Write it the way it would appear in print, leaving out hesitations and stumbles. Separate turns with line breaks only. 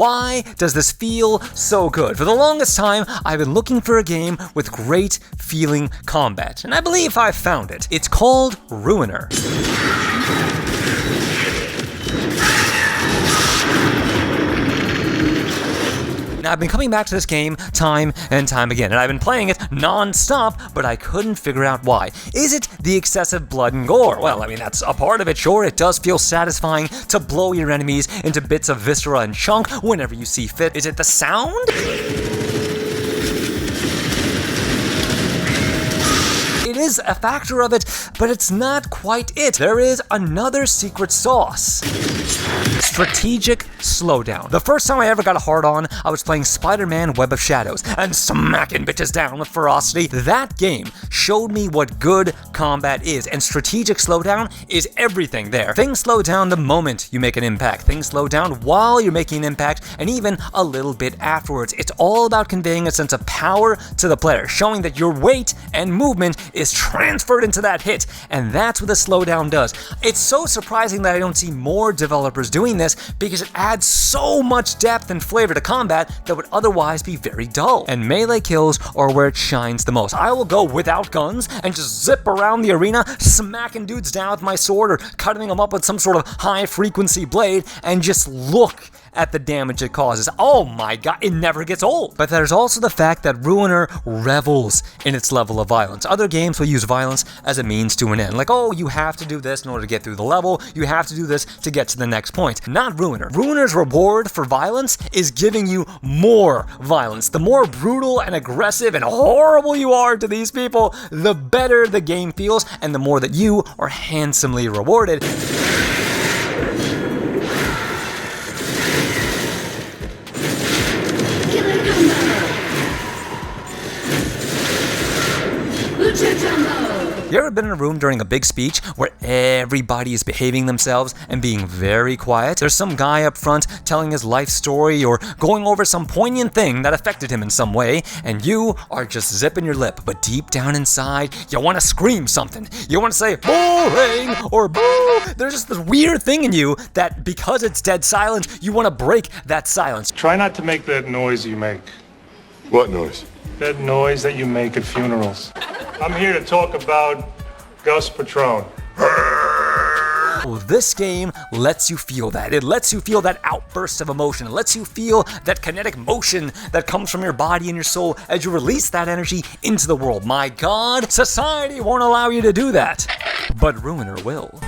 Why does this feel so good? For the longest time, I've been looking for a game with great feeling combat, and I believe I've found it. It's called Ruiner. Now, I've been coming back to this game time and time again, and I've been playing it non-stop, but I couldn't figure out why. Is it the excessive blood and gore? Well, I mean, that's a part of it, sure. It does feel satisfying to blow your enemies into bits of viscera and chunk whenever you see fit. Is it the sound? It is a factor of it, but it's not quite it. There is another secret sauce. Strategic slowdown. The first time I ever got a hard on, I was playing Spider-Man Web of Shadows and smacking bitches down with ferocity. That game showed me what good combat is, and strategic slowdown is everything there. Things slow down the moment you make an impact. Things slow down while you're making an impact, and even a little bit afterwards. It's all about conveying a sense of power to the player, showing that your weight and movement is transferred into that hit, and that's what the slowdown does. It's so surprising that I don't see more developers doing this, because it adds so much depth and flavor to combat that would otherwise be very dull. And melee kills are where it shines the most. I will go without guns and just zip around the arena, smacking dudes down with my sword or cutting them up with some sort of high frequency blade, and just look at the damage it causes. Oh my god, it never gets old. But there's also the fact that Ruiner revels in its level of violence. Other games will use violence as a means to an end. Like, oh, you have to do this in order to get through the level. You have to do this to get to the next point. Not Ruiner. Ruiner's reward for violence is giving you more violence. The more brutal and aggressive and horrible you are to these people, the better the game feels, and the more that you are handsomely rewarded. You ever been in a room during a big speech where everybody is behaving themselves and being very quiet? There's some guy up front telling his life story or going over some poignant thing that affected him in some way, and you are just zipping your lip, but deep down inside, you want to scream something. You want to say, boring, or boo. There's just this weird thing in you that because it's dead silent, you want to break that silence.
Try not to make that noise you make.
What noise?
That noise that you make at funerals. I'm here to talk about Gus Patron.
Well, this game lets you feel that. It lets you feel that outburst of emotion. It lets you feel that kinetic motion that comes from your body and your soul as you release that energy into the world. My God, society won't allow you to do that, but Ruiner will.